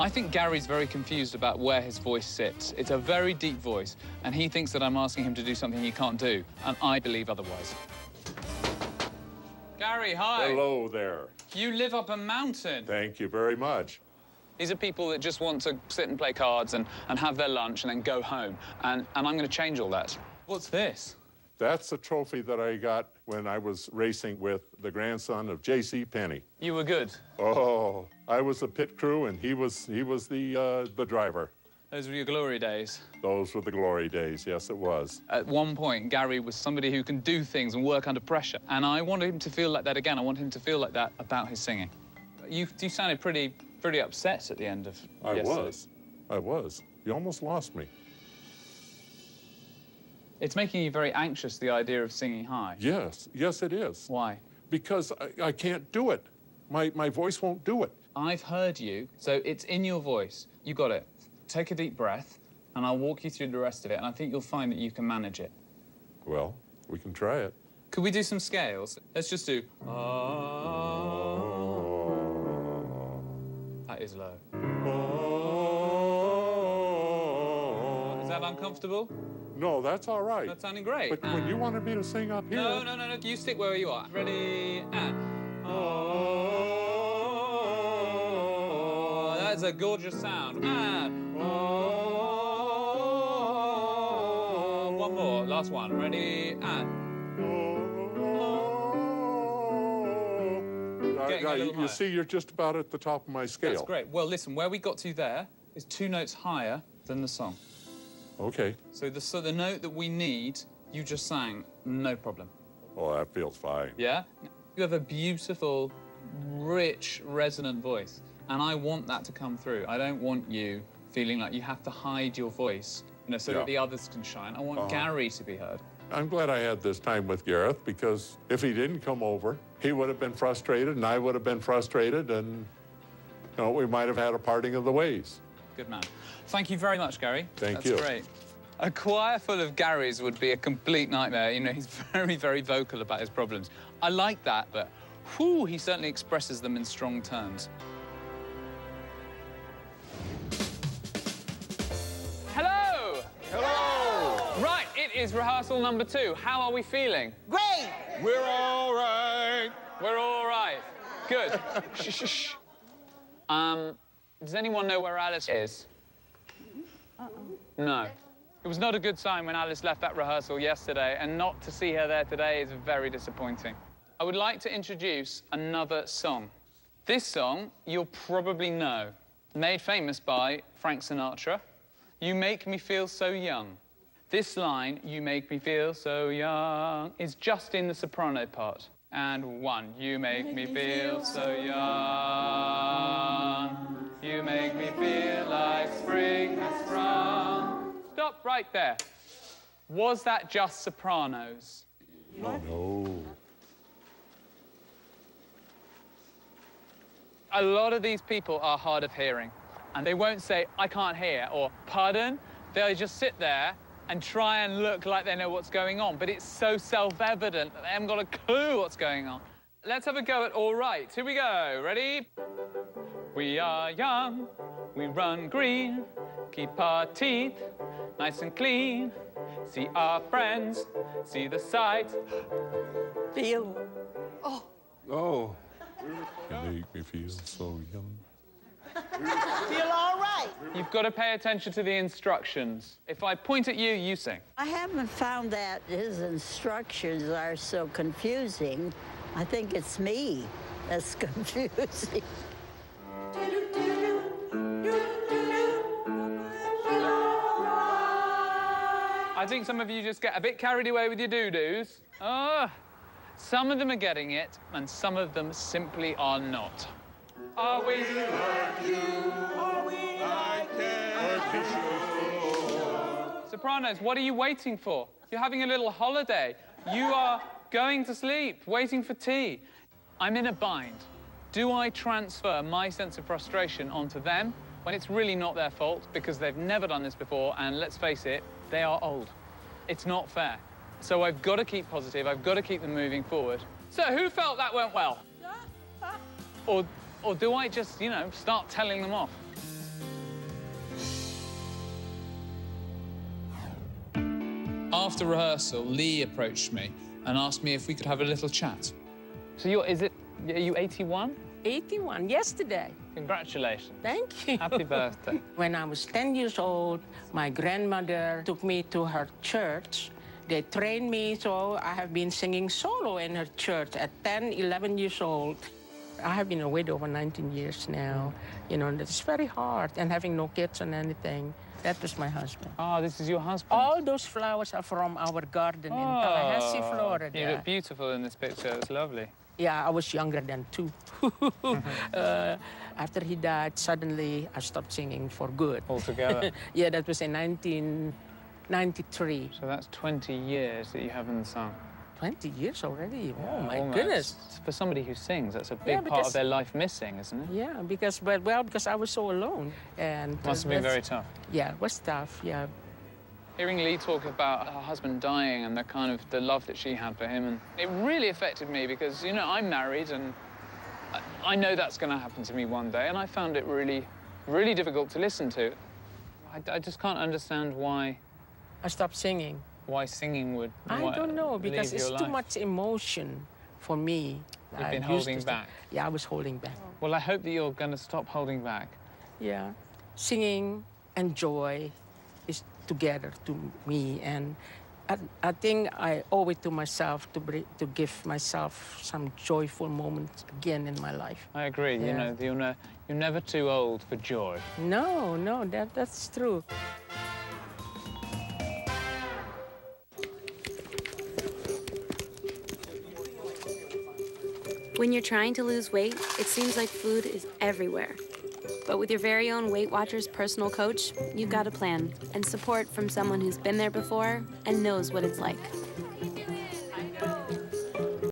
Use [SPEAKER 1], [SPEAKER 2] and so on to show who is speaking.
[SPEAKER 1] I think Gary's very confused about where his voice sits. It's a very deep voice, and he thinks that I'm asking him to do something he can't do, and I believe otherwise. Gary, hi.
[SPEAKER 2] Hello there.
[SPEAKER 1] You live up a mountain.
[SPEAKER 2] Thank you very much.
[SPEAKER 1] These are people that just want to sit and play cards and have their lunch and then go home, and I'm going to change all that. What's this?
[SPEAKER 2] That's a trophy that I got when I was racing with the grandson of J.C. Penney.
[SPEAKER 1] You were good.
[SPEAKER 2] Oh, I was the pit crew, and he was the driver.
[SPEAKER 1] Those were your glory days.
[SPEAKER 2] Those were the glory days, yes, it was.
[SPEAKER 1] At one point, Gary was somebody who can do things and work under pressure, and I wanted him to feel like that again. I want him to feel like that about his singing. You sounded pretty upset at the end of yesterday.
[SPEAKER 2] I was. You almost lost me.
[SPEAKER 1] It's making you very anxious, the idea of singing high.
[SPEAKER 2] Yes, yes, it is.
[SPEAKER 1] Why?
[SPEAKER 2] Because I can't do it. My voice won't do it.
[SPEAKER 1] I've heard you, so it's in your voice. You got it. Take a deep breath, and I'll walk you through the rest of it, and I think you'll find that you can manage it.
[SPEAKER 2] Well, we can try it.
[SPEAKER 1] Could we do some scales? Let's just do... That is low. Is that uncomfortable?
[SPEAKER 2] No, that's all right.
[SPEAKER 1] That's sounding great.
[SPEAKER 2] But when you wanted me to sing up here...
[SPEAKER 1] No. You stick where you are. Ready, and... Oh, that's a gorgeous sound. And... Oh, one more. Last one. Ready, and...
[SPEAKER 2] You see, you're just about at the top of my scale.
[SPEAKER 1] That's great. Well, listen, where we got to there is 2 notes higher than the song.
[SPEAKER 2] Okay.
[SPEAKER 1] So the note that we need, you just sang, no problem.
[SPEAKER 2] Oh, that feels fine.
[SPEAKER 1] Yeah? You have a beautiful, rich, resonant voice, and I want that to come through. I don't want you feeling like you have to hide your voice, so that the others can shine. I want Gary to be heard.
[SPEAKER 2] I'm glad I had this time with Gareth, because if he didn't come over, he would have been frustrated, and I would have been frustrated, and we might have had a parting of the ways.
[SPEAKER 1] Good man. Thank you very much, Gary.
[SPEAKER 2] Thank you.
[SPEAKER 1] That's great. A choir full of Garys would be a complete nightmare. He's very, very vocal about his problems. I like that, but whew, he certainly expresses them in strong terms. Hello!
[SPEAKER 2] Hello!
[SPEAKER 1] Right, it is rehearsal number 2. How are we feeling?
[SPEAKER 3] Great!
[SPEAKER 2] We're all right.
[SPEAKER 1] We're all right. Good. Shh, shh, shh. Does anyone know where Alice is? No. It was not a good sign when Alice left that rehearsal yesterday, and not to see her there today is very disappointing. I would like to introduce another song. This song you'll probably know, made famous by Frank Sinatra. You make me feel so young. This line, you make me feel so young, is just in the soprano part. And 1, you make me feel so young. You make me feel like spring has sprung. Stop right there. Was that just sopranos?
[SPEAKER 2] No.
[SPEAKER 1] A lot of these people are hard of hearing, and they won't say, I can't hear, or pardon. They'll just sit there and try and look like they know what's going on, but it's so self-evident that they haven't got a clue what's going on. Let's have a go at all right. Here we go. Ready? We are young, we run green, keep our teeth nice and clean, see our friends, see the sights.
[SPEAKER 3] Feel.
[SPEAKER 2] Oh. You make me feel so young.
[SPEAKER 3] Feel all right.
[SPEAKER 1] You've got to pay attention to the instructions. If I point at you, you sing.
[SPEAKER 4] I haven't found that his instructions are so confusing. I think it's me that's confusing.
[SPEAKER 1] I think some of you just get a bit carried away with your doo-doos. Some of them are getting it, and some of them simply are not. Are we like you? Are we like you? Sopranos, what are you waiting for? You're having a little holiday. You are going to sleep, waiting for tea. I'm in a bind. Do I transfer my sense of frustration onto them when it's really not their fault because they've never done this before, and let's face it, they are old. It's not fair. So I've got to keep positive, I've got to keep them moving forward. So who felt that went well? Or do I just, start telling them off? after rehearsal, Lee approached me and asked me if we could have a little chat. So are you 81?
[SPEAKER 5] 81, yesterday.
[SPEAKER 1] Congratulations.
[SPEAKER 5] Thank you.
[SPEAKER 1] Happy birthday.
[SPEAKER 5] When I was 10 years old, my grandmother took me to her church. They trained me, so I have been singing solo in her church at 10, 11 years old. I have been a widow for 19 years now. You know, that's very hard, and having no kids and anything. That was my husband.
[SPEAKER 1] Oh, this is your husband?
[SPEAKER 5] All those flowers are from our garden in Tallahassee, Florida.
[SPEAKER 1] You look beautiful in this picture. It's lovely.
[SPEAKER 5] Yeah, I was younger then, too. After he died, suddenly I stopped singing for good.
[SPEAKER 1] Altogether?
[SPEAKER 5] Yeah, that was in 1993.
[SPEAKER 1] So that's 20 years that you haven't sung.
[SPEAKER 5] 20 years already?
[SPEAKER 1] Yeah,
[SPEAKER 5] Oh, my
[SPEAKER 1] almost.
[SPEAKER 5] goodness.
[SPEAKER 1] For somebody who sings, that's a big part of their life missing, isn't it?
[SPEAKER 5] Yeah, because I was so alone. And
[SPEAKER 1] Must have been very tough.
[SPEAKER 5] Yeah, it was tough, yeah.
[SPEAKER 1] Hearing Lee talk about her husband dying and the love that she had for him, and it really affected me because, you know, I'm married and I know that's going to happen to me one day, and I found it really, really difficult to listen to. I just can't understand why...
[SPEAKER 5] I stopped singing.
[SPEAKER 1] Why singing would...
[SPEAKER 5] I don't know, because it's too much emotion for me.
[SPEAKER 1] You've been holding back.
[SPEAKER 5] Yeah, I was holding back.
[SPEAKER 1] Well, I hope that you're going to stop holding back.
[SPEAKER 5] Yeah, singing and joy is together to me, and I think I owe it to myself to give myself some joyful moments again in my life.
[SPEAKER 1] I agree.
[SPEAKER 5] Yeah.
[SPEAKER 1] You know, you're never too old for joy.
[SPEAKER 5] No, that's true.
[SPEAKER 6] When you're trying to lose weight, it seems like food is everywhere. But with your very own Weight Watchers personal coach, you've got a plan and support from someone who's been there before and knows what it's like.